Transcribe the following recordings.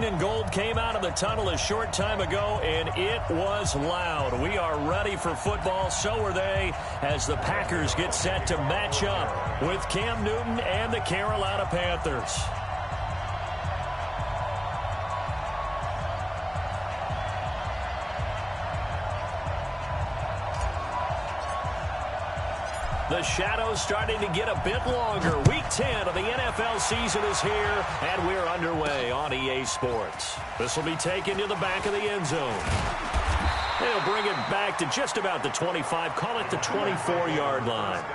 and gold came out of the tunnel a short time ago, and it was loud. We are ready for football. So are they, as the Packers get set to match up with Cam Newton and the Carolina Panthers. The shadow's starting to get a bit longer. Week 10 of the NFL season is here, and we're underway on EA Sports. This will be taken to the back of the end zone. They'll bring it back to just about the 25, call it the 24-yard line.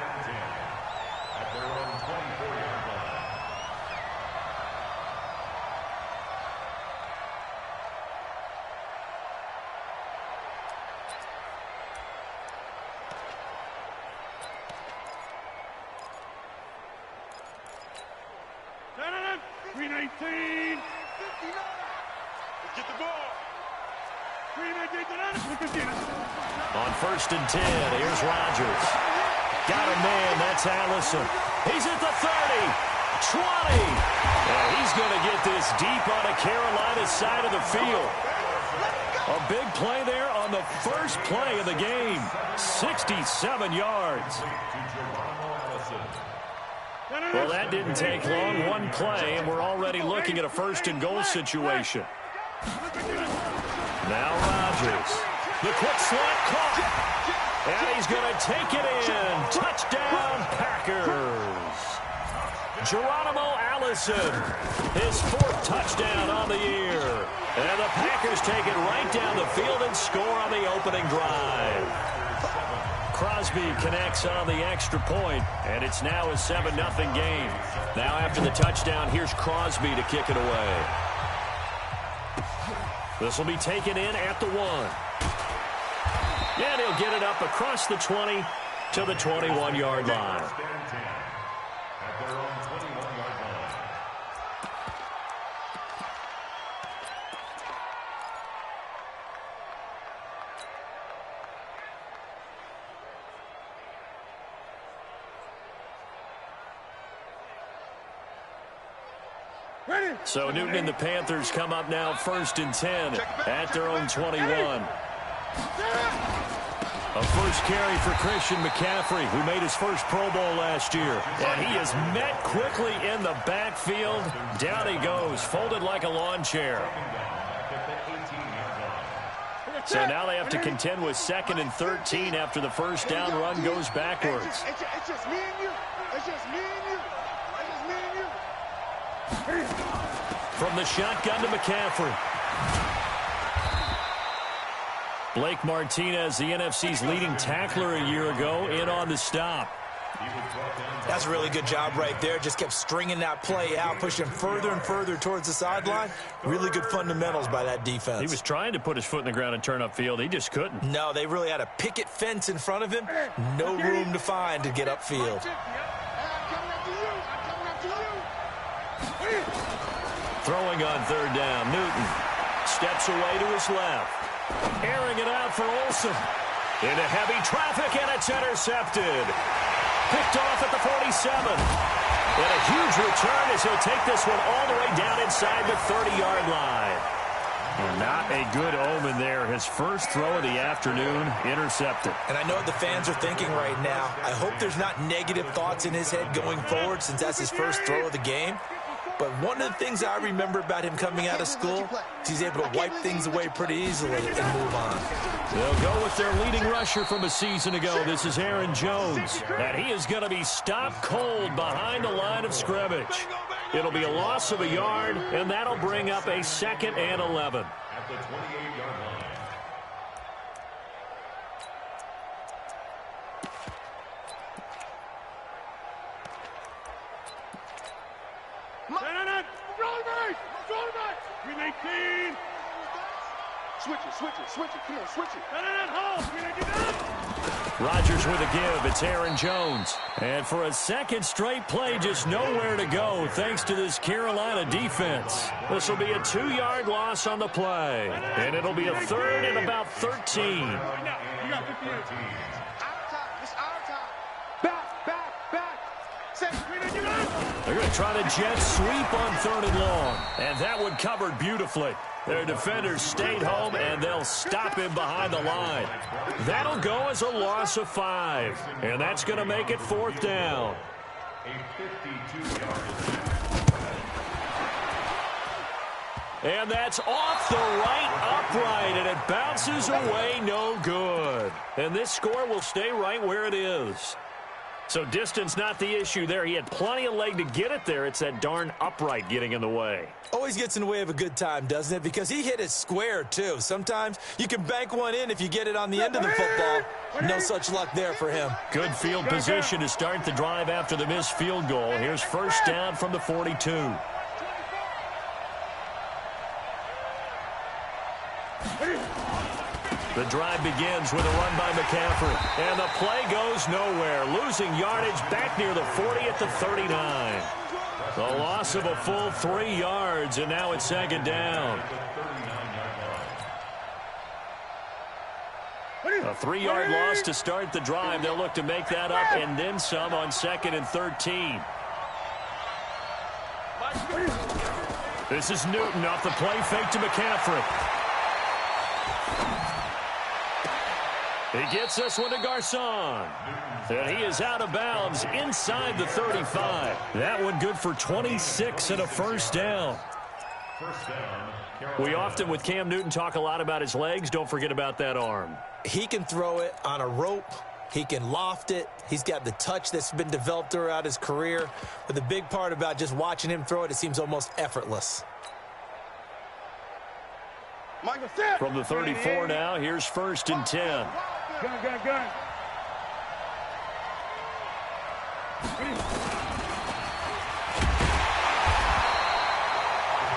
On 1st and 10, here's Rodgers. Got a man, that's Allison. He's at the 30, 20. And he's going to get this deep on the Carolina side of the field. A big play there on the first play of the game. 67 yards. Well, that didn't take long. One play, and we're already looking at a 1st and goal situation. Now Rodgers. The quick slant caught. And he's going to take it in. Touchdown, Packers. Geronimo Allison, his 4th touchdown on the year. And the Packers take it right down the field and score on the opening drive. Crosby connects on the extra point, and it's now a 7-0 game. Now after the touchdown, here's Crosby to kick it away. This will be taken in at the 1. And he'll get it up across the 20 to the 21-yard line. So Newton and the Panthers come up now 1st and 10 at their own 21. A first carry for Christian McCaffrey, who made his first Pro Bowl last year. And he is met quickly in the backfield. Down he goes, folded like a lawn chair. So now they have to contend with 2nd and 13 after the first down run goes backwards. It's just me and you. It's just me and you. It's just me and you. From the shotgun to McCaffrey. Blake Martinez, the NFC's leading tackler a year ago, in on the stop. That's a really good job right there. Just kept stringing that play out, pushing further and further towards the sideline. Really good fundamentals by that defense. He was trying to put his foot in the ground and turn upfield. He just couldn't. No, they really had a picket fence in front of him. No room to find to get upfield. Throwing on 3rd down, Newton steps away to his left. Airing it out for Olsen. Into heavy traffic, and it's intercepted. Picked off at the 47. And a huge return as he'll take this one all the way down inside the 30-yard line. And not a good omen there. His first throw of the afternoon, intercepted. And I know what the fans are thinking right now. I hope there's not negative thoughts in his head going forward since that's his first throw of the game. But one of the things I remember about him coming out of school is he's able to wipe things away pretty easily and move on. They'll go with their leading rusher from a season ago. This is Aaron Jones. And he is going to be stopped cold behind the line of scrimmage. It'll be a loss of a yard, and that'll bring up a 2nd and 11. At the 28-yard line. Switch it. Come on, switch it. Rodgers with a give. It's Aaron Jones. And for a 2nd straight play, just nowhere to go thanks to this Carolina defense. This will be a 2-yard loss on the play. And it'll be a 3rd and about 13. You got 58. Our time. It's our time. Back. Say, They're going to try the jet sweep on 3rd and long. And that one covered beautifully. Their defenders stayed home, and they'll stop him behind the line. That'll go as a loss of 5. And that's going to make it 4th down. And that's off the right upright, and it bounces away no good. And this score will stay right where it is. So distance not the issue there. He had plenty of leg to get it there. It's that darn upright getting in the way. Always gets in the way of a good time, doesn't it? Because he hit it square, too. Sometimes you can bank one in if you get it on the end of the football. No such luck there for him. Good field position to start the drive after the missed field goal. Here's 1st down from the 42. The drive begins with a run by McCaffrey. And the play goes nowhere. Losing yardage back near the 40 at the 39. The loss of a full 3 yards, and now it's 2nd down. A 3-yard loss to start the drive. They'll look to make that up and then some on 2nd and 13. This is Newton off the play fake to McCaffrey. He gets this one to Garcon. And he is out of bounds inside the 35. That one good for 26 and a 1st down. We often, with Cam Newton, talk a lot about his legs. Don't forget about that arm. He can throw it on a rope. He can loft it. He's got the touch that's been developed throughout his career. But the big part about just watching him throw it, it seems almost effortless. From the 34 now, here's 1st and 10. Gun.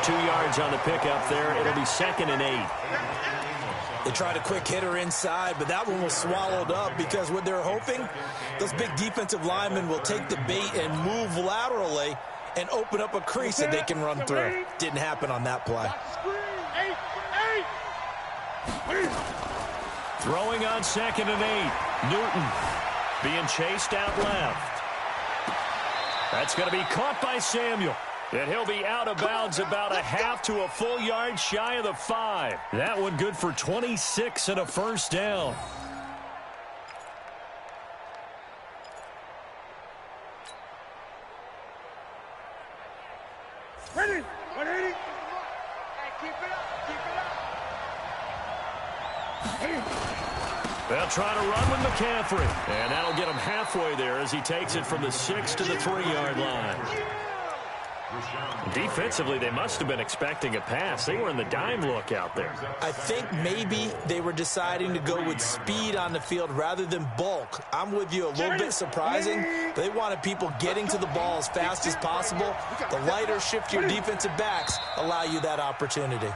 2 yards on the pickup there. It'll be 2nd and 8. They tried a quick hitter inside, but that one was swallowed up because what they're hoping, those big defensive linemen will take the bait and move laterally and open up a crease that they can run through. Didn't happen on that play. Throwing on 2nd and 8. Newton being chased out left. That's going to be caught by Samuel. And he'll be out of bounds about a half to a full yard shy of the 5. That one good for 26 and a 1st down. Ready? 180. Keep it up. They'll try to run with McCaffrey. And that'll get him halfway there as he takes it from the 6 to the 3-yard line. Defensively, they must have been expecting a pass. They were in the dime look out there. I think maybe they were deciding to go with speed on the field rather than bulk. I'm with you, a little bit surprising. They wanted people getting to the ball as fast as possible. The lighter, shiftier defensive backs allow you that opportunity.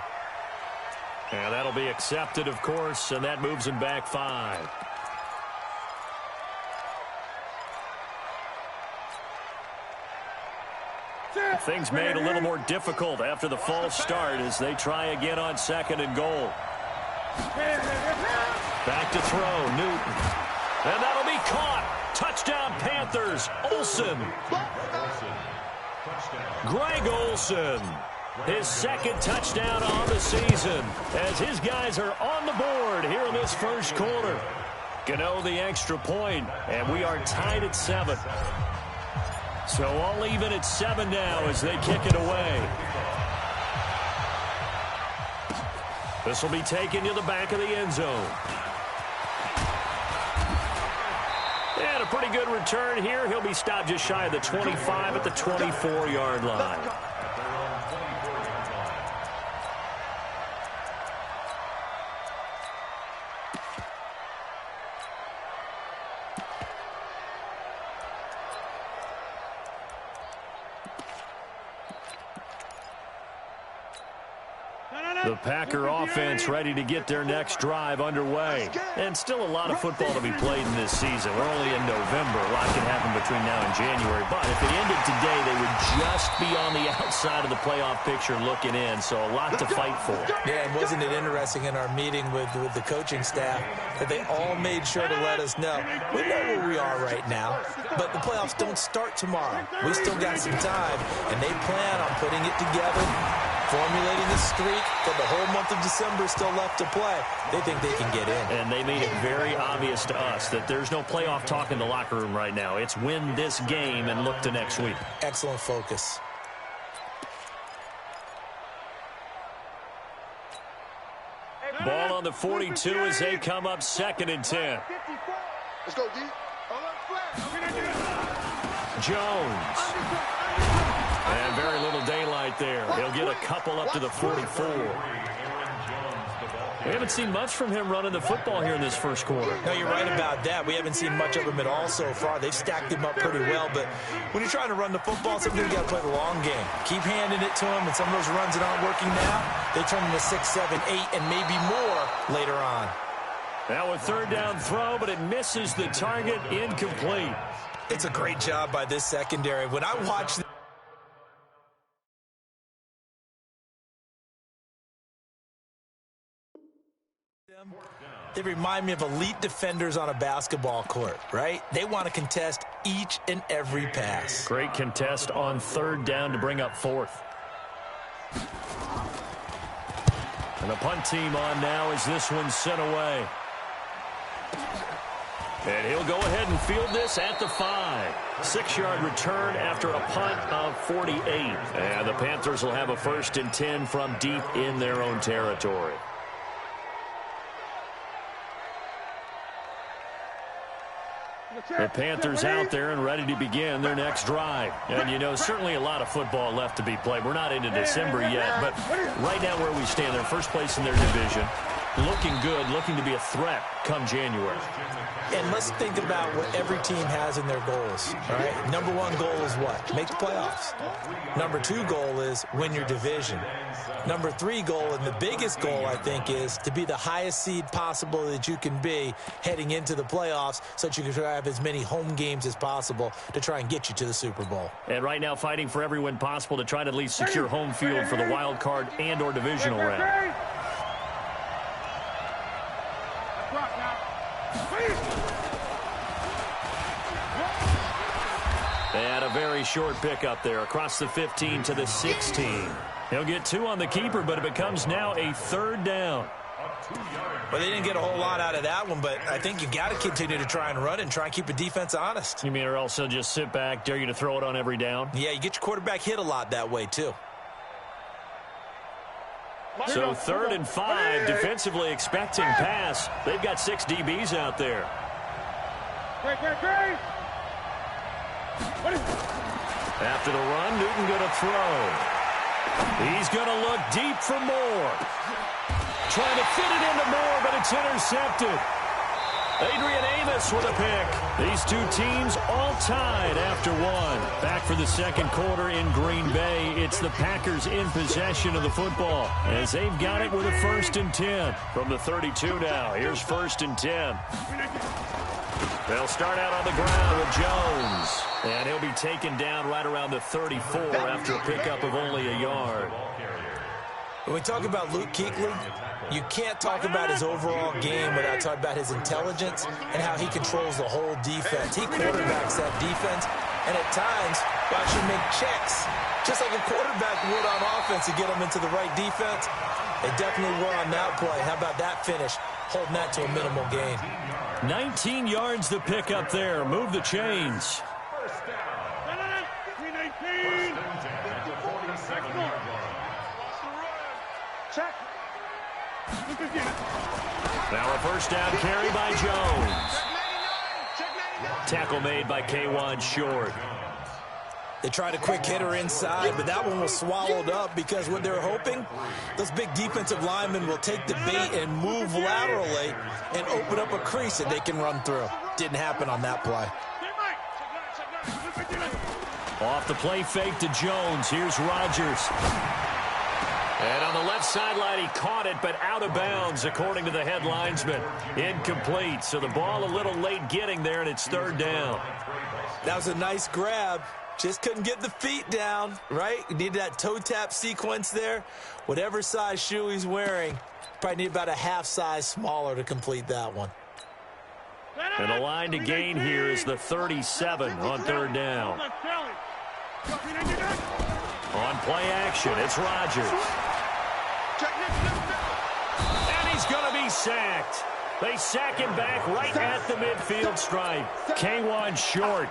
And that'll be accepted, of course, and that moves him back 5. Things made a little more difficult after the false start as they try again on 2nd and goal. Back to throw, Newton. And that'll be caught. Touchdown, Panthers. Olsen. Greg Olsen. His 2nd touchdown on the season as his guys are on the board here in this 1st quarter. Gano the extra point, and we are tied at 7. So all even at 7 now as they kick it away. This will be taken to the back of the end zone. And a pretty good return here. He'll be stopped just shy of the 25 at the 24-yard line. The Packer offense ready to get their next drive underway. And still a lot of football to be played in this season. We're only in November. A lot can happen between now and January. But if it ended today, they would just be on the outside of the playoff picture looking in. So a lot to fight for. Yeah, and wasn't it interesting in our meeting with the coaching staff that they all made sure to let us know, we know where we are right now, but the playoffs don't start tomorrow. We still got some time, and they plan on putting it together, formulating a streak for the whole month of December still left to play. They think they can get in. And they made it very obvious to us that there's no playoff talk in the locker room right now. It's win this game and look to next week. Excellent focus. Ball on the 42 as they come up 2nd and 10. Let's go, D. Jones. And very little daylight there. He'll get a couple up to the 44. We haven't seen much from him running the football here in this first quarter. No, you're right about that. We haven't seen much of him at all so far. They've stacked him up pretty well, but when you're trying to run the football, sometimes you got to play the long game. Keep handing it to him, and some of those runs that aren't working now, they turn into 6, 7, 8, and maybe more later on. Now a 3rd down throw, but it misses the target, incomplete. It's a great job by this secondary. When I watch they remind me of elite defenders on a basketball court, right? They want to contest each and every pass. Great contest on 3rd down to bring up 4th. And the punt team on now as this one's sent away. And he'll go ahead and field this at the 5. 6-yard return after a punt of 48. And the Panthers will have a 1st and 10 from deep in their own territory. The Panthers out there and ready to begin their next drive. And, you know, certainly a lot of football left to be played. We're not into December yet, but right now where we stand, they're first place in their division. Looking good, looking to be a threat come January. And let's think about what every team has in their goals, all right? Number 1 goal is what? Make the playoffs. Number 2 goal is win your division. Number 3 goal, and the biggest goal, I think, is to be the highest seed possible that you can be heading into the playoffs so that you can have as many home games as possible to try and get you to the Super Bowl. And right now fighting for every win possible to try to at least secure home field for the wild card and or divisional round. And a very short pickup there across the 15 to the 16. He'll get 2 on the keeper, but it becomes now a 3rd down. Well, they didn't get a whole lot out of that one, but I think you got to continue to try and run it and try and keep the defense honest. You mean or else they'll just sit back, dare you to throw it on every down? Yeah, you get your quarterback hit a lot that way, too. So 3rd and 5, defensively expecting pass. They've got 6 DBs out there. After the run, Newton going to throw. He's going to look deep for Moore. Trying to fit it into Moore, but it's intercepted. Adrian Amos with a pick. These two teams all tied after 1. Back for the 2nd quarter in Green Bay. It's the Packers in possession of the football as they've got it with a 1st and 10. From the 32 now, here's 1st and 10. They'll start out on the ground with Jones. And he'll be taken down right around the 34 after a pickup of only a yard. When we talk about Luke Kuechly, you can't talk about his overall game without talking about his intelligence and how he controls the whole defense. He quarterbacks that defense, and at times, will actually make checks, just like a quarterback would on offense to get them into the right defense. They definitely were on that play. How about that finish, holding that to a minimal gain? 19 yards the pick up there. Move the chains. Now a 1st down carry by Jones. Tackle made by K1 Short. They tried a quick hitter inside, but that one was swallowed up because what they're hoping, those big defensive linemen will take the bait and move laterally and open up a crease that they can run through. Didn't happen on that play. Off the play fake to Jones. Here's Rodgers. And on the left sideline, he caught it, but out of bounds, according to the head linesman. Incomplete, so the ball a little late getting there, and it's third down. That was a nice grab. Just couldn't get the feet down, right? You needed that toe tap sequence there. Whatever size shoe he's wearing, probably need about a half size smaller to complete that one. And the line to gain here is the 37 on third down. On play action, it's Rodgers. And he's going to be sacked. They sack him back right at the midfield stripe. K1 short.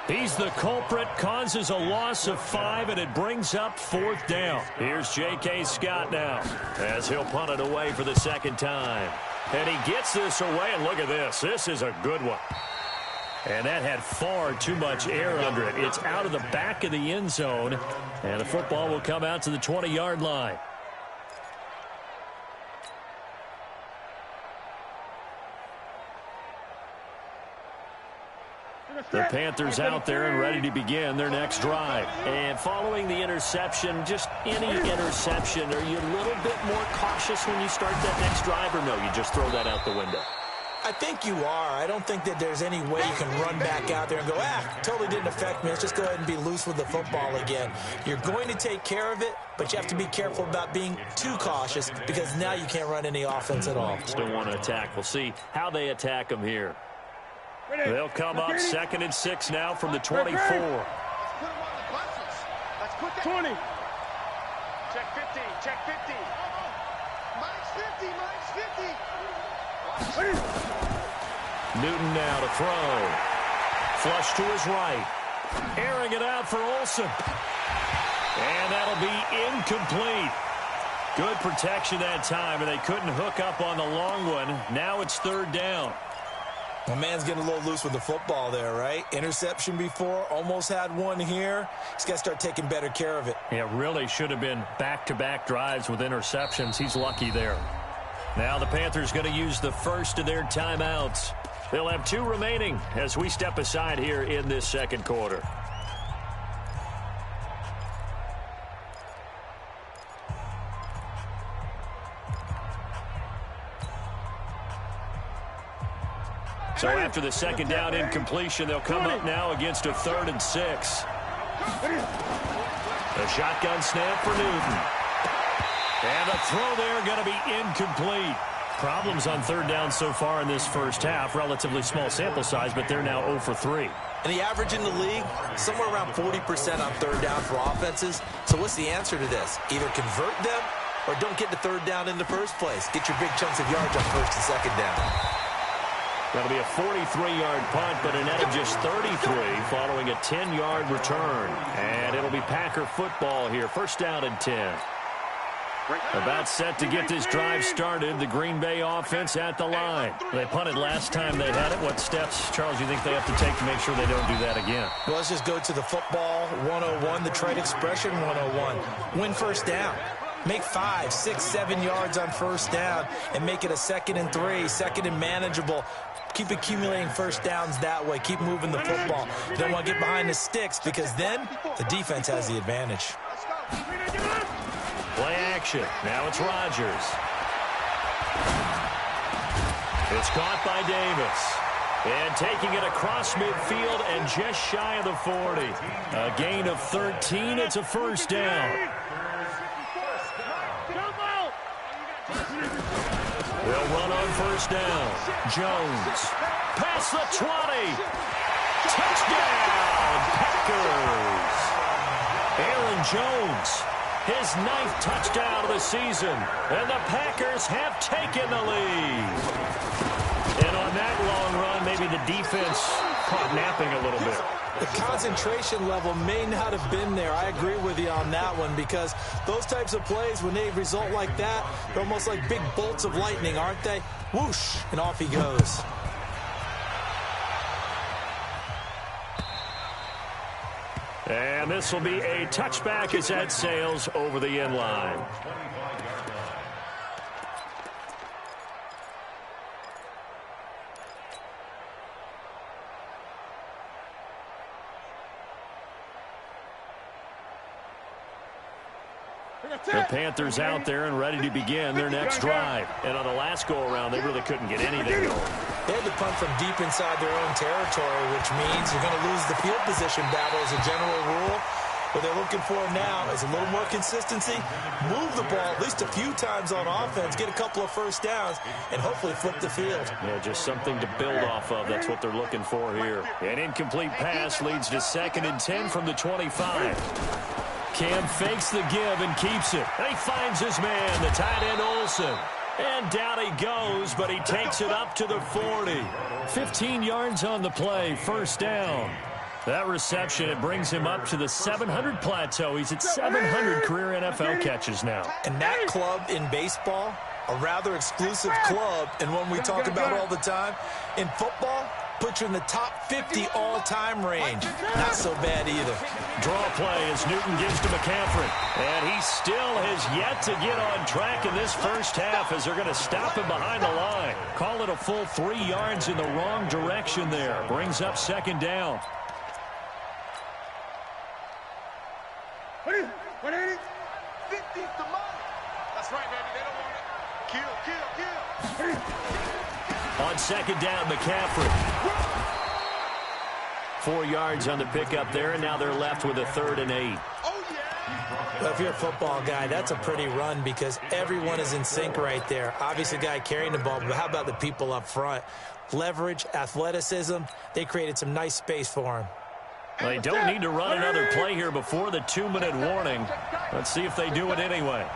He's the culprit, causes a loss of 5, and it brings up fourth down. Here's J.K. Scott now, as he'll punt it away for the second time. And he gets this away, and look at this. This is a good one. And that had far too much air under it. It's out of the back of the end zone, and the football will come out to the 20-yard line. The Panthers out there and ready to begin their next drive. And following the interception, just any interception, are you a little bit more cautious when you start that next drive, or no, you just throw that out the window? I think you are. I don't think that there's any way you can run back out there and go, totally didn't affect me. Let's just go ahead and be loose with the football again. You're going to take care of it, but you have to be careful about being too cautious because now you can't run any offense at all. Still want to attack. We'll see how they attack them here. They'll come up 2nd and 6 now from the 24. Let's put them on the buses. Let's put that 20. Check 50. Check 50. Minus 50. Minus 50. Newton now to throw. Flush to his right. Airing it out for Olsen. And that'll be incomplete. Good protection that time, and they couldn't hook up on the long one. Now it's third down. My man's getting a little loose with the football there, right? Interception before, almost had one here. He's got to start taking better care of it. It really should have been back-to-back drives with interceptions. He's lucky there. Now the Panthers going to use the first of their timeouts. They'll have 2 remaining as we step aside here in this second quarter. So after the second down incompletion, they'll come up now against a 3rd and 6. A shotgun snap for Newton. And the throw there going to be incomplete. Problems on third down so far in this first half. Relatively small sample size, but they're now 0 for 3. And the average in the league, somewhere around 40% on third down for offenses. So what's the answer to this? Either convert them or don't get to third down in the first place. Get your big chunks of yards on first and second down. That'll be a 43-yard punt, but a net of just 33 following a 10-yard return. And it'll be Packer football here. First down and 10. About set to get this drive started. The Green Bay offense at the line. They punted last time they had it. What steps, Charles, do you think they have to take to make sure they don't do that again? Well, let's just go to the football 101, the trade expression 101. Win first down. Make 5, 6, 7 yards on first down and make it a 2nd and 3, 2nd and manageable. Keep accumulating first downs that way. Keep moving the football. You don't want to get behind the sticks because then the defense has the advantage. Play action. Now it's Rodgers. It's caught by Davis. And taking it across midfield and just shy of the 40. A gain of 13. It's a first down. They'll run on first down. Jones. Past the 20. Touchdown, Packers. Aaron Jones. His 9th touchdown of the season. And the Packers have taken the lead. And on that long run, maybe the defense caught napping a little bit. The concentration level may not have been there. I agree with you on that one because those types of plays, when they result like that, they're almost like big bolts of lightning, aren't they? Whoosh, and off he goes. And this will be a touchback as that sails over the end line. The Panthers out there and ready to begin their next drive. And on the last go-around, they really couldn't get anything going. They had to punt from deep inside their own territory, which means you're going to lose the field position battle as a general rule. What they're looking for now is a little more consistency, move the ball at least a few times on offense, get a couple of first downs, and hopefully flip the field. Yeah, just something to build off of. That's what they're looking for here. An incomplete pass leads to 2nd and 10 from the 25. Cam fakes the give and keeps it. And he finds his man, the tight end Olsen. And down he goes, but he takes it up to the 40. 15 yards on the play, first down. That reception, it brings him up to the 700 plateau. He's at 700 career NFL catches now. And that club in baseball, a rather exclusive club, and one we talk about all the time. In football, puts you in the top 50 all-time range. Not so bad either. Draw play as Newton gives to McCaffrey. And he still has yet to get on track in this first half as they're going to stop him behind the line. Call it a full 3 yards in the wrong direction there. Brings up 2nd down. 180. 50's the money. That's right, baby. They don't want it. Kill. On 2nd down, McCaffrey. 4 yards on the pickup there, and now they're left with a 3rd and 8. Oh, yeah. Well, if you're a football guy, that's a pretty run because everyone is in sync right there. Obviously, the guy carrying the ball, but how about the people up front? Leverage, athleticism, they created some nice space for him. Well, they don't need to run another play here before the 2-minute warning. Let's see if they do it anyway.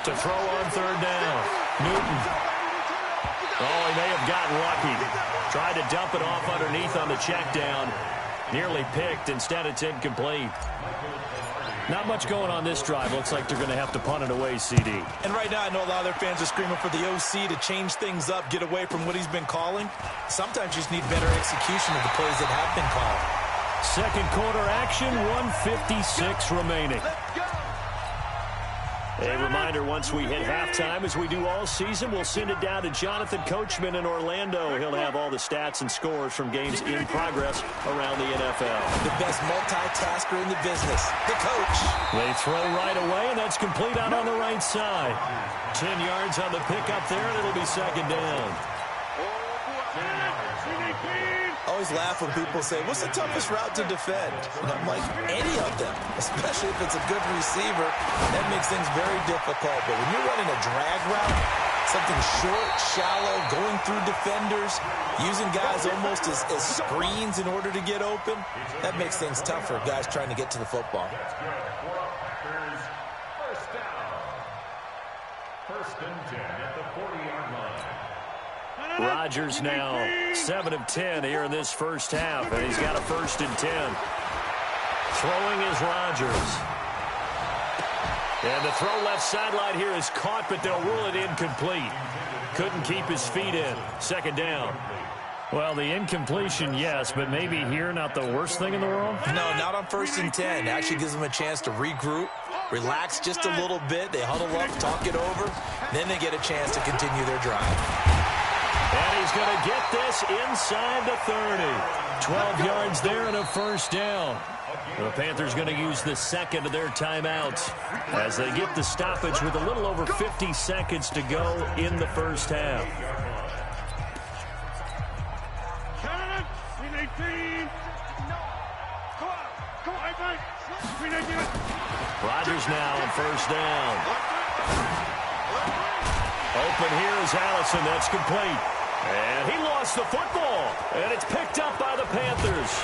To throw on 3rd down. Newton. Oh, he may have gotten lucky. Tried to dump it off underneath on the check down. Nearly picked. Instead, it's incomplete. Not much going on this drive. Looks like they're going to have to punt it away, CD. And right now, I know a lot of their fans are screaming for the OC to change things up, get away from what he's been calling. Sometimes you just need better execution of the plays that have been called. 2nd quarter action, 1:56 remaining. A reminder, once we hit halftime, as we do all season, we'll send it down to Jonathan Coachman in Orlando. He'll have all the stats and scores from games in progress around the NFL. The best multitasker in the business, the coach. They throw right away, and that's complete out on the right side. 10 yards on the pickup there, and it'll be 2nd down. I always laugh when people say, what's the toughest route to defend? And I'm like, any of them, especially if it's a good receiver. That makes things very difficult. But when you're running a drag route, something short, shallow, going through defenders, using guys almost as screens in order to get open, that makes things tough for guys trying to get to the football. First and 10 at the 40-yard line. Rodgers now 7 of 10 here in this first half, and he's got a 1st and 10. Throwing is Rodgers. And the throw left sideline here is caught, but they'll rule it incomplete. Couldn't keep his feet in. 2nd down. Well, the incompletion, yes, but maybe here not the worst thing in the world? No, not on 1st and 10. It actually gives them a chance to regroup, relax just a little bit. They huddle up, talk it over. Then they get a chance to continue their drive. And he's going to get this inside the 30. 12 yards there and a 1st down. The Panthers going to use the 2nd of their timeouts as they get the stoppage with a little over 50 seconds to go in the first half. Rodgers now on 1st down. Open here is Allison. That's complete. And he lost the football. And it's picked up by the Panthers.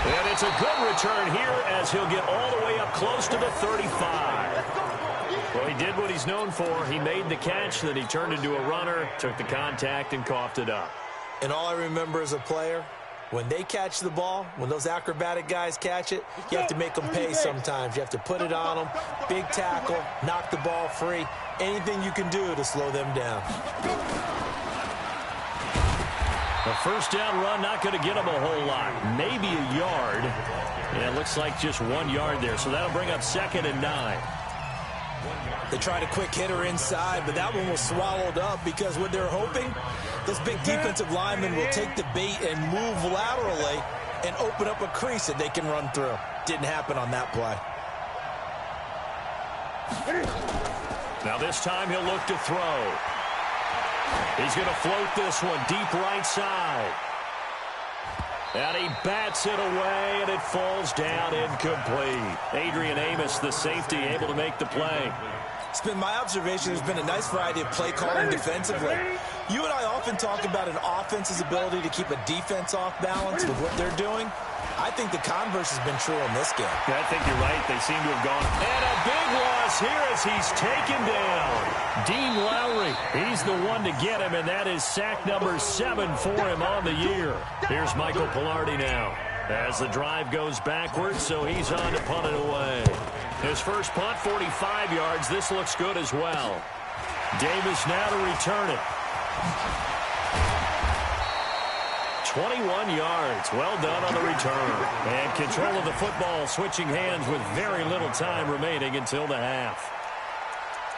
And it's a good return here as he'll get all the way up close to the 35. Well, he did what he's known for. He made the catch, then he turned into a runner, took the contact, and coughed it up. And all I remember as a player, when they catch the ball, when those acrobatic guys catch it, you have to make them pay sometimes. You have to put it on them, big tackle, knock the ball free, anything you can do to slow them down. The 1st down run not going to get him a whole lot, maybe a yard. And it looks like just 1 yard there, so that'll bring up 2nd and 9. They tried a quick hitter inside, but that one was swallowed up because what they're hoping, those big defensive linemen will take the bait and move laterally and open up a crease that they can run through. Didn't happen on that play. Now this time he'll look to throw. He's going to float this one deep right side. And he bats it away, and it falls down incomplete. Adrian Amos, the safety, able to make the play. It's been my observation there's been a nice variety of play calling defensively. You and I often talk about an offense's ability to keep a defense off balance with what they're doing. I think the converse has been true in this game. Yeah, I think you're right. They seem to have gone. And a big loss here as he's taken down. Dean Lowry, he's the one to get him, and that is sack number 7 for him on the year. Here's Michael Pilardi now as the drive goes backwards, so he's on to punt it away. His first punt, 45 yards. This looks good as well. Davis now to return it. 21 yards. Well done on the return. And control of the football, switching hands with very little time remaining until the half.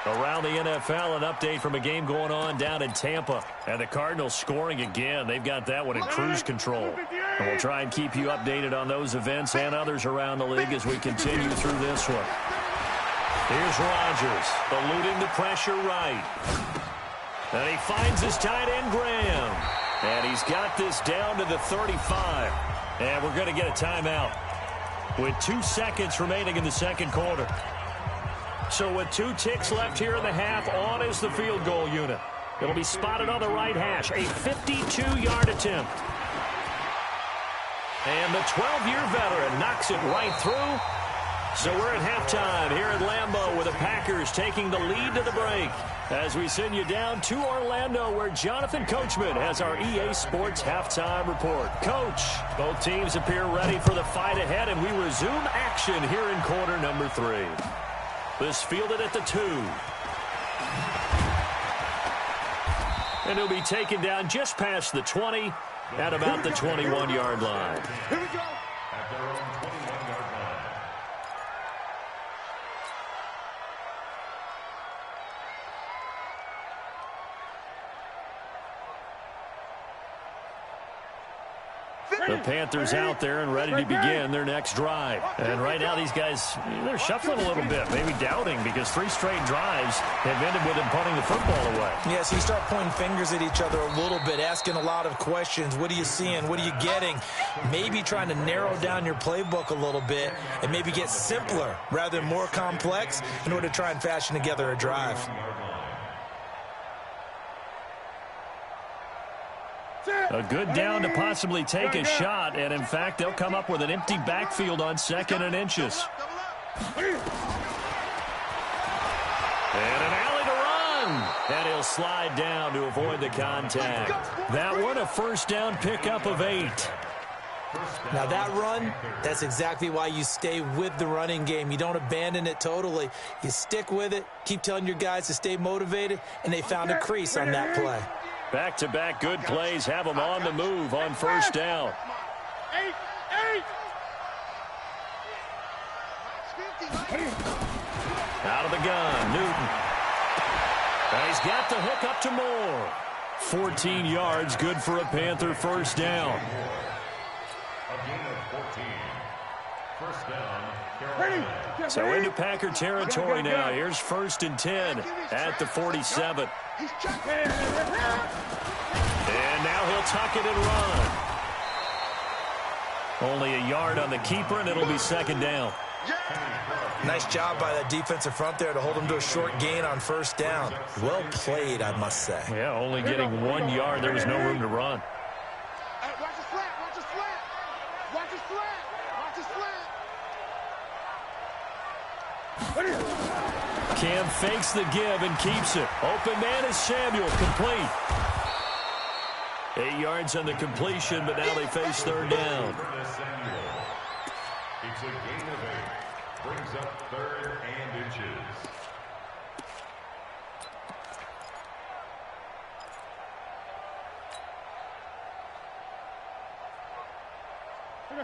Around the NFL, an update from a game going on down in Tampa. And the Cardinals scoring again. They've got that one in cruise control. And we'll try and keep you updated on those events and others around the league as we continue through this one. Here's Rodgers, eluding the pressure right. And he finds his tight end, Graham. And he's got this down to the 35. And we're going to get a timeout with 2 seconds remaining in the second quarter. So with 2 ticks left here in the half, on is the field goal unit. It'll be spotted on the right hash. A 52-yard attempt. And the 12-year veteran knocks it right through. So we're at halftime here at Lambeau with the Packers taking the lead to the break as we send you down to Orlando where Jonathan Coachman has our EA Sports halftime report. Coach, both teams appear ready for the fight ahead, and we resume action here in quarter number 3. This fielded at the 2. And he'll be taken down just past the 20 at about the 21-yard line. Here we go. At their own 21-yard line. The Panthers out there and ready to begin their next drive. And right now these guys, they're shuffling a little bit, maybe doubting, because 3 straight drives have ended with them punting the football away. Yeah, so you start pointing fingers at each other a little bit, asking a lot of questions. What are you seeing? What are you getting? Maybe trying to narrow down your playbook a little bit and maybe get simpler rather than more complex in order to try and fashion together a drive. A good down to possibly take a shot, and in fact, they'll come up with an empty backfield on 2nd and inches. And an alley to run. And he'll slide down to avoid the contact. That one, a first down pickup of 8. Now that run, that's exactly why you stay with the running game. You don't abandon it totally. You stick with it, keep telling your guys to stay motivated, and they found a crease on that play. Back-to-back good plays have them on the move on first down. 8. Out of the gun, Newton. And he's got the hook up to Moore. 14 yards, good for a Panther first down. A gain of 14. First down, Carolina. So into Packer territory now. Here's 1st and 10 at the 47. And now he'll tuck it and run. Only a yard on the keeper, and it'll be 2nd down. Nice job by that defensive front there to hold him to a short gain on first down. Well played, I must say. Yeah, only getting 1 yard. There was no room to run. Watch his flat. Watch his flat. Watch his flat. Watch his flat. Cam fakes the give and keeps it. Open man is Samuel, complete. 8 yards on the completion, but now they face 3rd down. It's a gain of 8. Brings up 3rd and inches.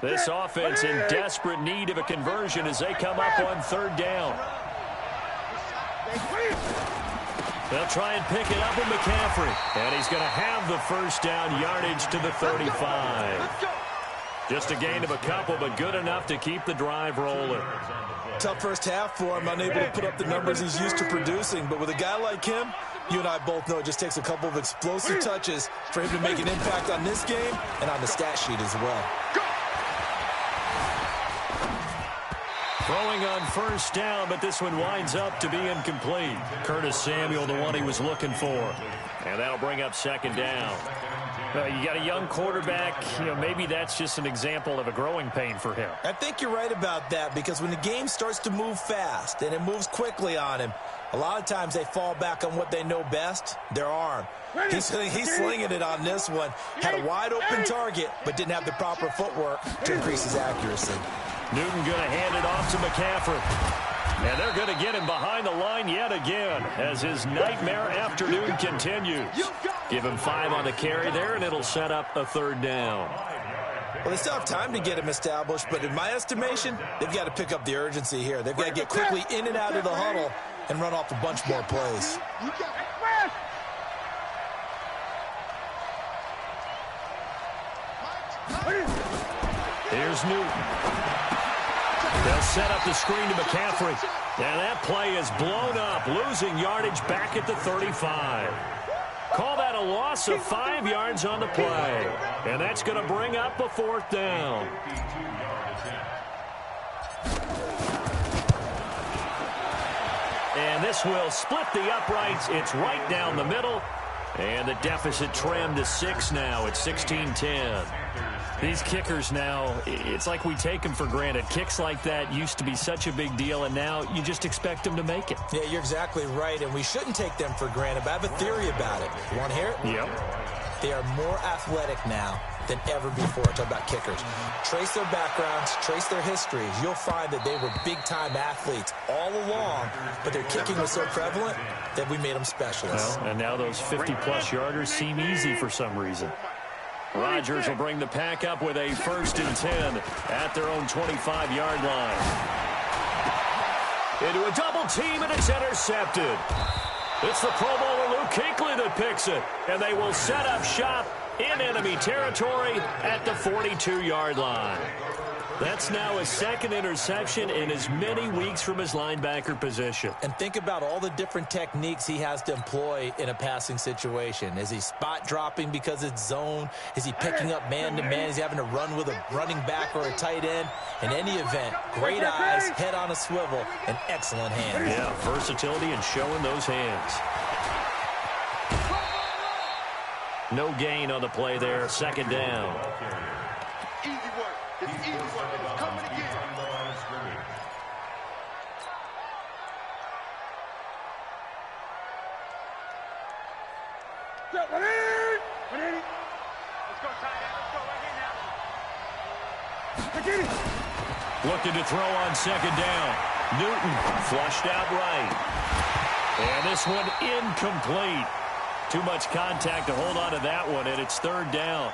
This offense in desperate need of a conversion as they come up on 3rd down. They'll try and pick it up with McCaffrey. And he's going to have the first down, yardage to the 35. Just a gain of a couple, but good enough to keep the drive rolling. Tough first half for him, unable to put up the numbers he's used to producing. But with a guy like him, you and I both know it just takes a couple of explosive touches for him to make an impact on this game and on the stat sheet as well. Throwing on first down, but this one winds up to be incomplete. Curtis Samuel, the one he was looking for. And that'll bring up second down. You got a young quarterback. Maybe that's just an example of a growing pain for him. I think you're right about that, because when the game starts to move fast and it moves quickly on him, a lot of times they fall back on what they know best, their arm. He's slinging it on this one. Had a wide-open target, but didn't have the proper footwork to increase his accuracy. Newton going to hand it off to McCaffrey. And they're going to get him behind the line yet again as his nightmare afternoon continues. Give him 5 on the carry there, and it'll set up a third down. Well, they still have time to get him established, but in my estimation, they've got to pick up the urgency here. They've got to get quickly in and out of the huddle and run off a bunch more plays. Here's Newton. They'll set up the screen to McCaffrey. And that play is blown up, losing yardage back at the 35. Call that a loss of 5 yards on the play. And that's going to bring up a fourth down. And this will split the uprights. It's right down the middle. And the deficit trimmed to 6 now. It's 16-10. These kickers now, it's like we take them for granted. Kicks like that used to be such a big deal, and now you just expect them to make it. Yeah, you're exactly right, and we shouldn't take them for granted, but I have a theory about it. You want to hear it? Yep. They are more athletic now than ever before. Talk about kickers. Trace their backgrounds, trace their histories. You'll find that they were big-time athletes all along, but their kicking was so prevalent that we made them specialists. Well, and now those 50-plus yarders seem easy for some reason. Rodgers will bring the pack up with a 1st and 10 at their own 25-yard line. Into a double team, and it's intercepted. It's the Pro Bowler Luke Kuechly that picks it, and they will set up shop in enemy territory at the 42-yard line. That's now his 2nd interception in as many weeks from his linebacker position. And think about all the different techniques he has to employ in a passing situation. Is he spot dropping because it's zone? Is he picking up man-to-man? Is he having to run with a running back or a tight end? In any event, great eyes, head on a swivel, and excellent hands. Yeah, versatility and showing those hands. No gain on the play there, 2nd down. Easy work. It's easy work. It's coming again. Let's go, tight end. Let's go right here now. Looking to throw on 2nd down. Newton flushed out right. And this one incomplete. Too much contact to hold on to that one, and it's 3rd down.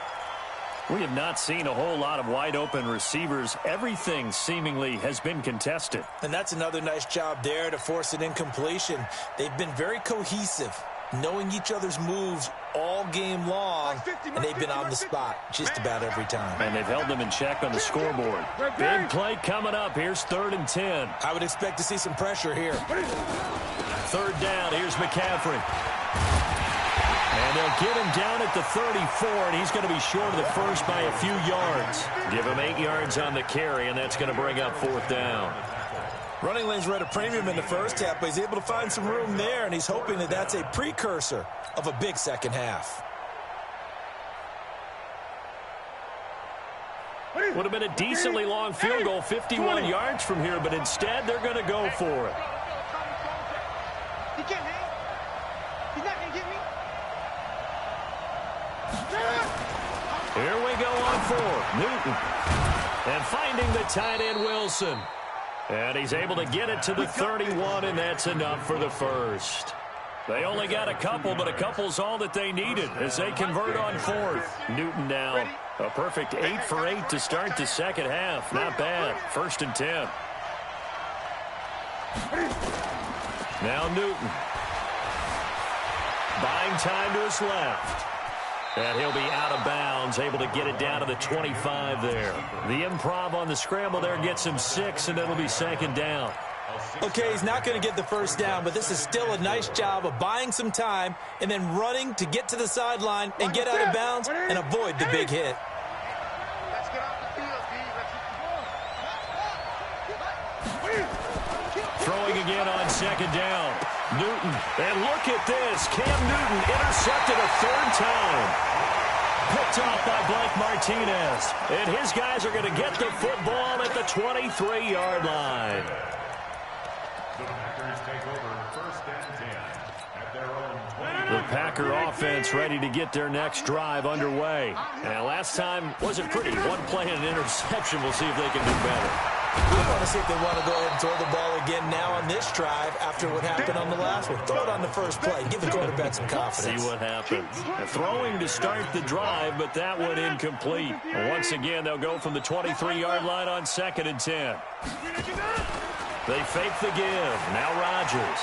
We have not seen a whole lot of wide-open receivers. Everything seemingly has been contested. And that's another nice job there to force an incompletion. They've been very cohesive, knowing each other's moves all game long, and they've been on the spot just about every time. And they've held them in check on the scoreboard. Big play coming up. Here's 3rd and 10. I would expect to see some pressure here. 3rd down. Here's McCaffrey. And they'll get him down at the 34, and he's going to be short of the first by a few yards. Give him 8 yards on the carry, and that's going to bring up 4th down. Running lanes were at a premium in the first half, but he's able to find some room there, and he's hoping that that's a precursor of a big second half. Would have been a decently long field goal, 51 yards from here, but instead they're going to go for it. He can't hang. He's not going to get me. Here we go on 4th. Newton. And finding the tight end, Wilson. And he's able to get it to the 31, and that's enough for the first. They only got a couple, but a couple's all that they needed as they convert on 4th. Newton now a perfect 8 for 8 to start the second half. Not bad. 1st and 10. Now Newton. Buying time to his left. And he'll be out of bounds, able to get it down to the 25 there. The improv on the scramble there gets him 6, and it'll be second down. Okay, he's not going to get the first down, but this is still a nice job of buying some time and then running to get to the sideline and get out of bounds and avoid the big hit. Let's get off the field, D. Throwing again on second down. Newton. And look at this. Cam Newton intercepted a third time. Picked off by Blake Martinez. And his guys are going to get the football at the 23-yard line. The Packers take over first and 10 at their own 20. The Packer offense ready to get their next drive underway. And last time wasn't pretty. One play and an interception. We'll see if they can do better. I want to see if they want to go ahead and throw the ball again now on this drive after what happened on the last one. Throw it on the first play. Give the quarterback some confidence. See what happens. Throwing to start the drive, but that one incomplete. And once again, they'll go from the 23-yard line on second and 10. They fake the give. Now Rodgers.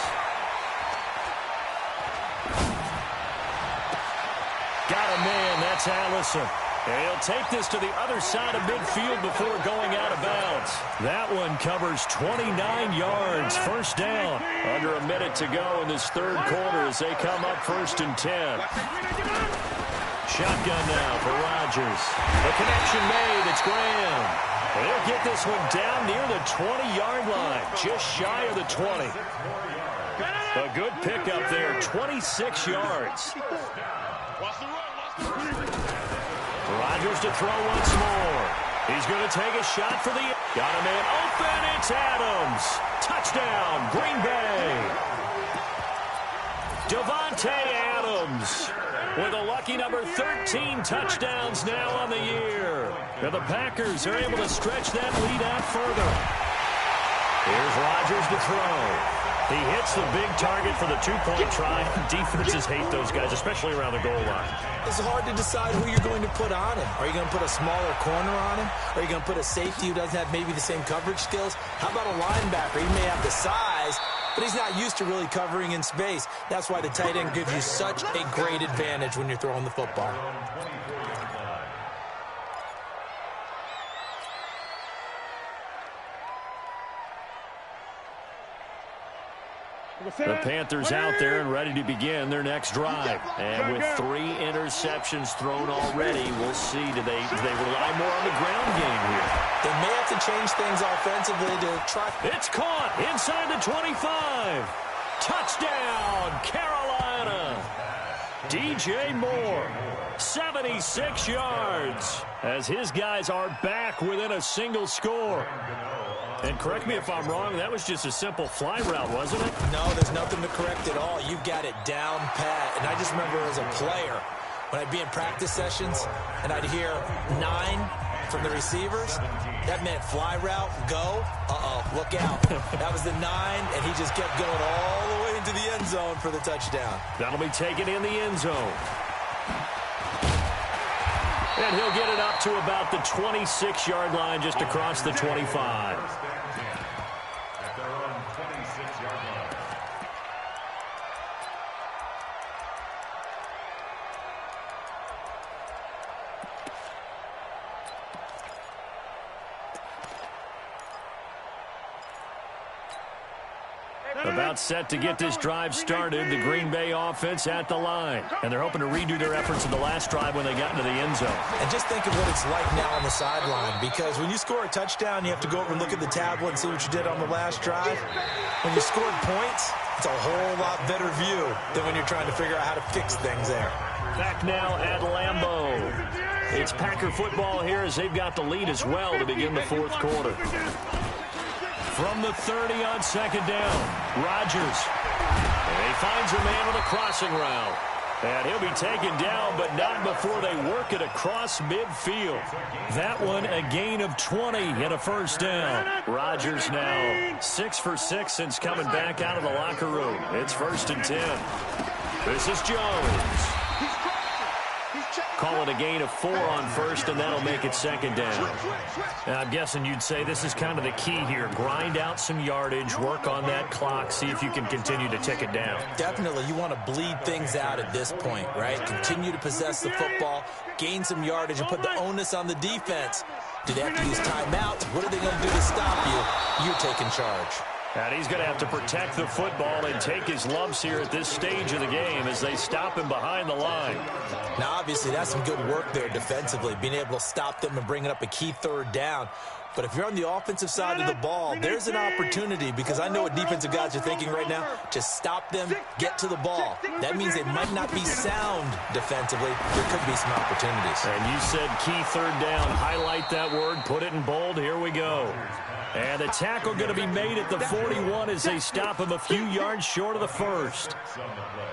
Got a man. That's Allison. And he'll take this to the other side of midfield before going out of bounds. That one covers 29 yards. First down. Under a minute to go in this third quarter as they come up first and 10. Shotgun now for Rodgers. The connection made. It's Graham. And he'll get this one down near the 20-yard line. Just shy of the 20. A good pickup there. 26 yards. Rodgers to throw once more. He's going to take a shot for the... Got a man open. It's Adams. Touchdown, Green Bay. Davante Adams with a lucky number 13 touchdowns now on the year. And the Packers are able to stretch that lead out further. Here's Rodgers to throw. He hits the big target for the two-point try. Defenses hate those guys, especially around the goal line. It's hard to decide who you're going to put on him. Are you going to put a smaller corner on him? Are you going to put a safety who doesn't have maybe the same coverage skills? How about a linebacker? He may have the size, but he's not used to really covering in space. That's why the tight end gives you such a great advantage when you're throwing the football. The Panthers out there and ready to begin their next drive. And with 3 interceptions thrown already, we'll see. Do they rely more on the ground game here? They may have to change things offensively to try. It's caught inside the 25. Touchdown, Carolina. DJ Moore, 76 yards, as his guys are back within a single score. And correct me if I'm wrong, that was just a simple fly route, wasn't it? No, there's nothing to correct at all. You've got it down pat. And I just remember as a player, when I'd be in practice sessions and I'd hear 9 from the receivers, that meant fly route, go, look out. That was the 9, and he just kept going all the way into the end zone for the touchdown. That'll be taken in the end zone. And he'll get it up to about the 26-yard line, just across the 25. At their own 26-yard line. About set to get this drive started, the Green Bay offense at the line. And they're hoping to redo their efforts in the last drive when they got into the end zone. And just think of what it's like now on the sideline, because when you score a touchdown, you have to go over and look at the tablet and see what you did on the last drive. When you scored points, it's a whole lot better view than when you're trying to figure out how to fix things there. Back now at Lambeau. It's Packer football here as they've got the lead as well to begin the fourth quarter. From the 30 on second down, Rodgers. And he finds a man with a crossing route. And he'll be taken down, but not before they work it across midfield. That one a gain of 20 and a first down. Rodgers now 6 for 6 since coming back out of the locker room. It's first and 10. This is Jones. He's crossing. He's checking. Call it a gain of 4 on first, and that'll make it second down. I'm guessing you'd say this is kind of the key here. Grind out some yardage, work on that clock, see if you can continue to tick it down. Definitely. You want to bleed things out at this point, right? Continue to possess the football, gain some yardage, and put the onus on the defense. Do they have to use timeouts? What are they going to do to stop you? You're taking charge. And he's going to have to protect the football and take his lumps here at this stage of the game as they stop him behind the line. Now, obviously, that's some good work there defensively, being able to stop them and bringing up a key third down. But if you're on the offensive side of the ball, there's an opportunity, because I know what defensive guys are thinking right now. Just stop them, get to the ball. That means they might not be sound defensively. There could be some opportunities. And you said key third down. Highlight that word, put it in bold. Here we go. And the tackle going to be made at the 41 as they stop him a few yards short of the first.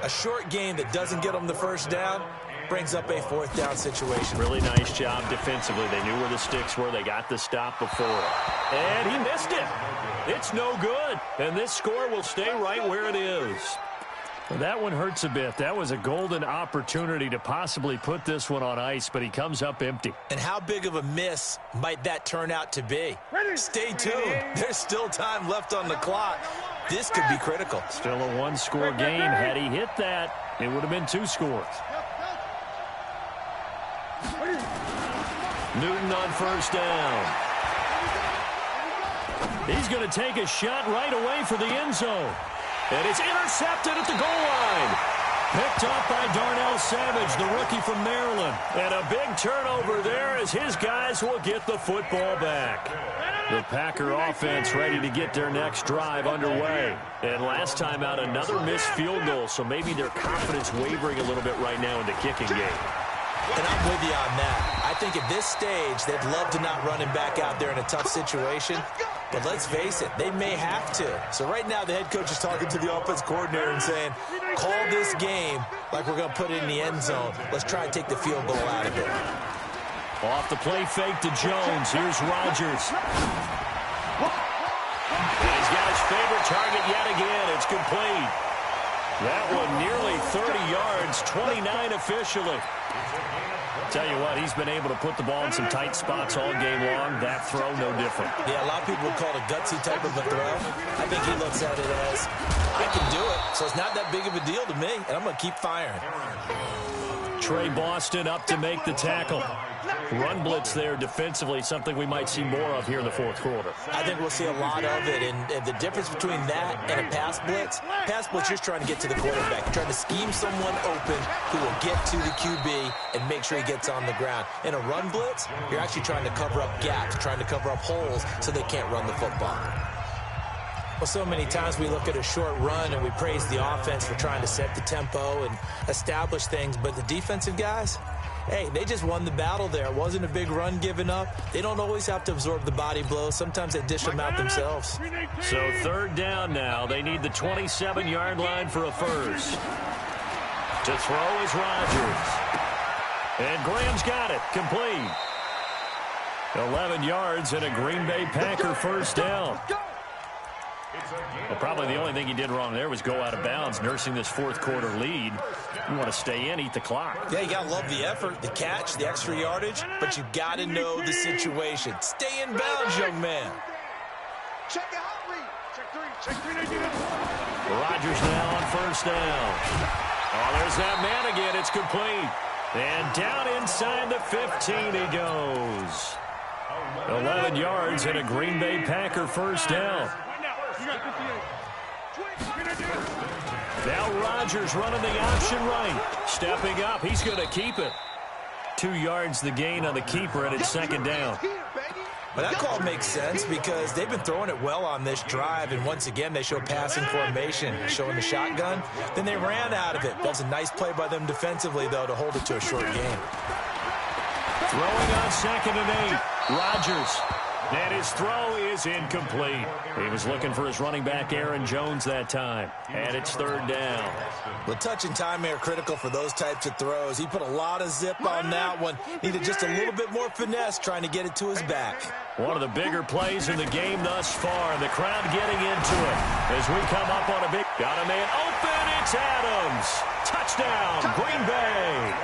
A short game that doesn't get them the first down brings up a fourth down situation. Really nice job defensively. They knew where the sticks were. They got the stop before. And he missed it. It's no good. And this score will stay right where it is. Well, that one hurts a bit. That was a golden opportunity to possibly put this one on ice, but he comes up empty. And how big of a miss might that turn out to be? Stay tuned. There's still time left on the clock. This could be critical. Still a one-score game. Had he hit that, it would have been 2 scores. Newton on first down. He's going to take a shot right away for the end zone. And it's intercepted at the goal line. Picked up by Darnell Savage, the rookie from Maryland. And a big turnover there as his guys will get the football back. The Packer offense ready to get their next drive underway. And last time out, another missed field goal, so maybe their confidence wavering a little bit right now in the kicking game. And I'm with you on that. I think at this stage, they'd love to not run him back out there in a tough situation. But let's face it, they may have to. So right now, the head coach is talking to the offense coordinator and saying, call this game like we're going to put it in the end zone. Let's try and take the field goal out of it. Off the play fake to Jones. Here's Rodgers. And he's got his favorite target yet again. It's complete. That one nearly 30 yards, 29 officially. Tell you what, he's been able to put the ball in some tight spots all game long. That throw, no different. Yeah, a lot of people would call it a gutsy type of a throw. I think he looks at it as, I can do it, so it's not that big of a deal to me, and I'm going to keep firing. Trey Boston up to make the tackle. Run blitz there defensively, something we might see more of here in the fourth quarter. I think we'll see a lot of it, and the difference between that and a pass blitz, you're trying to get to the quarterback. You're trying to scheme someone open who will get to the QB and make sure he gets on the ground. In a run blitz, you're actually trying to cover up gaps, trying to cover up holes so they can't run the football. Well, so many times we look at a short run and we praise the offense for trying to set the tempo and establish things, but the defensive guys, hey, they just won the battle there. It wasn't a big run given up. They don't always have to absorb the body blows. Sometimes they dish them out themselves. So third down now. They need the 27-yard line for a first. To throw is Rodgers. And Graham's got it. Complete. 11 yards and a Green Bay Packer first down. Well, probably the only thing he did wrong there was go out of bounds, nursing this fourth quarter lead. You want to stay in, eat the clock. Yeah, you got to love the effort, the catch, the extra yardage, but you got to know the situation. Stay in bounds, young man. Check out, read. Check three. Rodgers now on first down. Oh, there's that man again. It's complete. And down inside the 15 he goes. 11 yards and a Green Bay Packer first down. Now Rodgers running the option right. Stepping up. He's going to keep it. 2 yards the gain on the keeper, and it's second down. Well, that call makes sense because they've been throwing it well on this drive, and once again they show passing formation, showing the shotgun. Then they ran out of it. That's a nice play by them defensively, though, to hold it to a short game. Throwing on 2nd and 8. Rodgers. And his throw is incomplete. He was looking for his running back, Aaron Jones, that time. And it's third down. Well, touch and timing are critical for those types of throws. He put a lot of zip on that one. Needed just a little bit more finesse trying to get it to his back. One of the bigger plays in the game thus far. And the crowd getting into it as we come up on a big... Got a man open. It's Adams. Touchdown, Green Bay.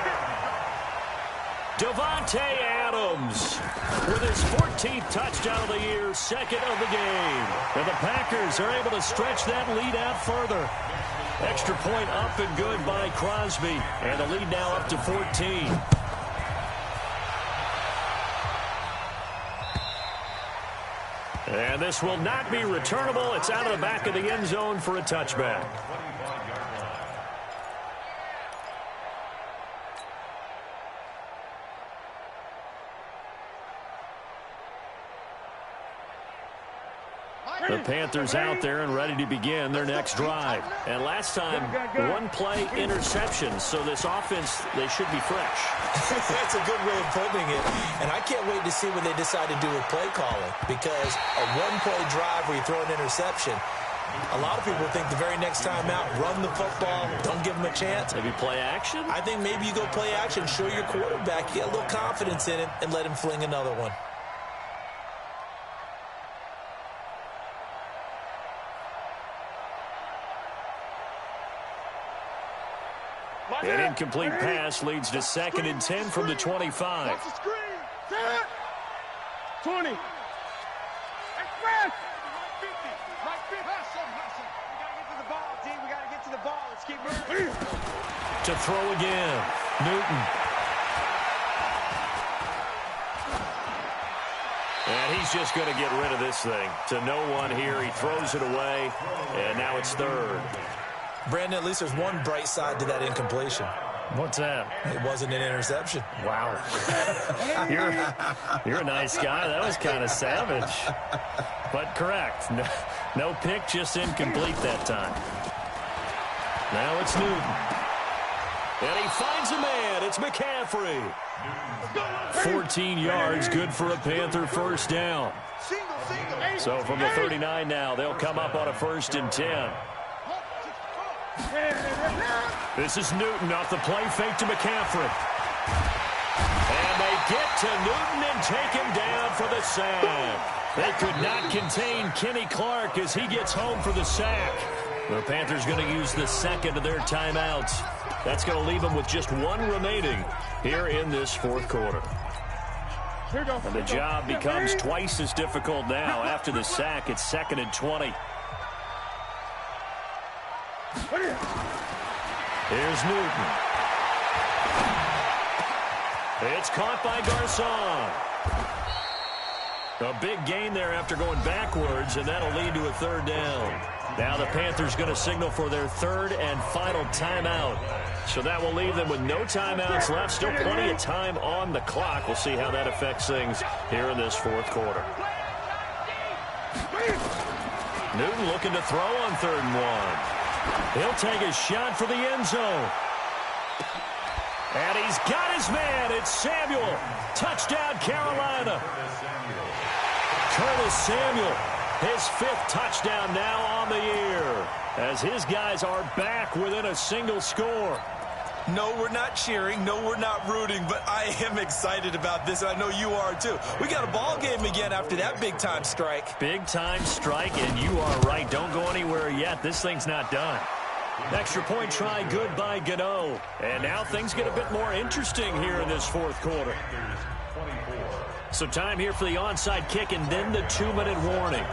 Davante Adams with his 14th touchdown of the year, second of the game. And the Packers are able to stretch that lead out further. Extra point up and good by Crosby. And the lead now up to 14. And this will not be returnable. It's out of the back of the end zone for a touchback. The Panthers out there and ready to begin their next drive. And last time, one-play interception. So this offense, they should be fresh. That's a good way of putting it. And I can't wait to see what they decide to do with play calling. Because a one-play drive where you throw an interception, a lot of people think the very next time out, run the football, don't give them a chance. Maybe play action? I think maybe you go play action, show your quarterback, get a little confidence in it, and let him fling another one. An incomplete pass leads to 2nd and 10 from the 25. 20. Right we got to get to the ball. Let's keep moving. To throw again. Newton. And he's just going to get rid of this thing. To no one here. He throws it away. And now it's 3rd. Brandon, at least there's one bright side to that incompletion. What's that? It wasn't an interception. Wow. You're a nice guy. That was kind of savage. But correct. No pick, just incomplete that time. Now it's Newton. And he finds a man. It's McCaffrey. 14 yards, good for a Panther first down. So from the 39 now, they'll come up on a 1st and 10. This is Newton off the play fake to McCaffrey. And they get to Newton and take him down for the sack. They could not contain Kenny Clark as he gets home for the sack. The Panthers going to use the 2nd of their timeouts. That's going to leave them with just 1 remaining here in this 4th quarter. And the job becomes twice as difficult now. After the sack, it's 2nd and 20. Here's Newton. It's caught by Garcon. A big gain there after going backwards, and that'll lead to a 3rd down. Now the Panthers going to signal for their 3rd and final timeout. So that will leave them with no timeouts left. Still plenty of time on the clock. We'll see how that affects things here in this 4th quarter. Newton looking to throw on 3rd and 1. He'll take a shot for the end zone. And he's got his man. It's Samuel. Touchdown, Carolina. Curtis Samuel, his 5th touchdown now on the year, as his guys are back within a single score. No, we're not cheering. No, we're not rooting, but I am excited about this, and I know you are too. We got a ball game again after that big-time strike. Big-time strike, and you are right. Don't go anywhere yet. This thing's not done. Extra point try good by Gano. And now things get a bit more interesting here in this 4th quarter. So time here for the onside kick and then the 2-minute warning.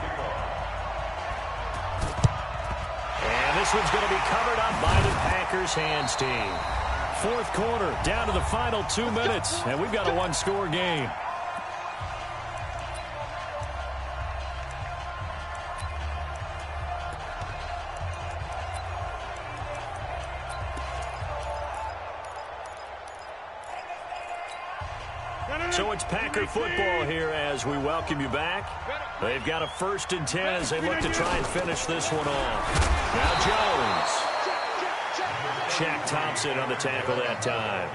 And this one's going to be covered up by the Packers hands team. 4th quarter, down to the final 2 minutes, and we've got a 1-score game. So it's Packer football here as we welcome you back. They've got a 1st and 10 as they look to try and finish this one off. Now Jones. Shaq Thompson on the tackle that time.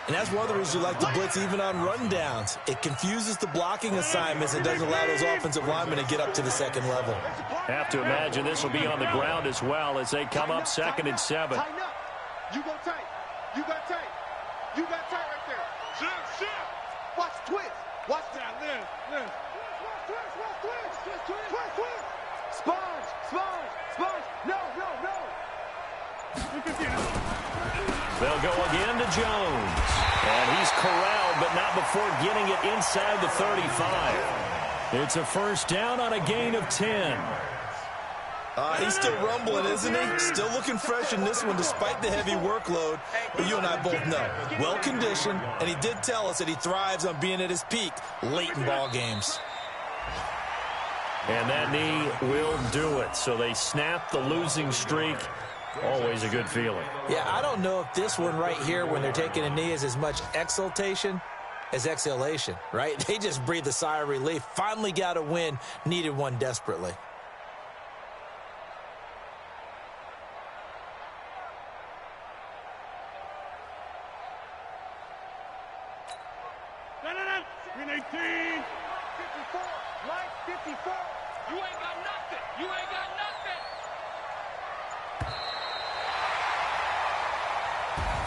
And that's one of the reasons you like to blitz even on rundowns. It confuses the blocking assignments and doesn't allow those offensive linemen to get up to the 2nd level. Have to imagine this will be on the ground as well as they come up 2nd and 7. You go tight. You got tight. You got tight right there. Shift. Watch twist. Watch that. Lift. Twist. Sponge. No. They'll go again to Jones. And he's corralled, but not before getting it inside the 35. It's a first down on a gain of 10. He's still rumbling, isn't he? Still looking fresh in this one despite the heavy workload. But you and I both know, well-conditioned, and he did tell us that he thrives on being at his peak late in ball games. And that knee will do it. So they snap the losing streak. Always a good feeling. Yeah, I don't know if this one right here when they're taking a knee is as much exultation as exhalation, right? They just breathed a sigh of relief. Finally got a win. Needed one desperately. Green 18. 54. Line 54. You ain't got nothing. You ain't got nothing.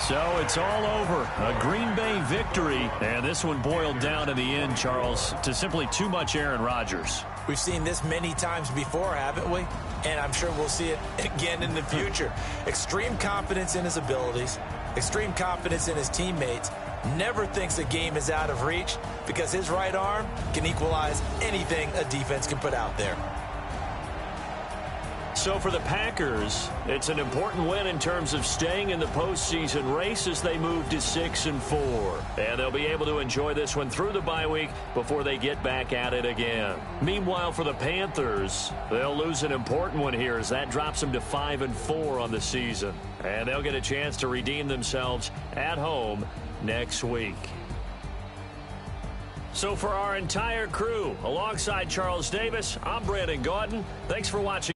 So it's all over. A Green Bay victory. And this one boiled down in the end, Charles, to simply too much Aaron Rodgers. We've seen this many times before, haven't we? And I'm sure we'll see it again in the future. Extreme confidence in his abilities, extreme confidence in his teammates. Never thinks a game is out of reach because his right arm can equalize anything a defense can put out there. So for the Packers, it's an important win in terms of staying in the postseason race as they move to 6-4. And they'll be able to enjoy this one through the bye week before they get back at it again. Meanwhile, for the Panthers, they'll lose an important one here as that drops them to 5-4 on the season. And they'll get a chance to redeem themselves at home next week. So for our entire crew, alongside Charles Davis, I'm Brandon Gaudin. Thanks for watching.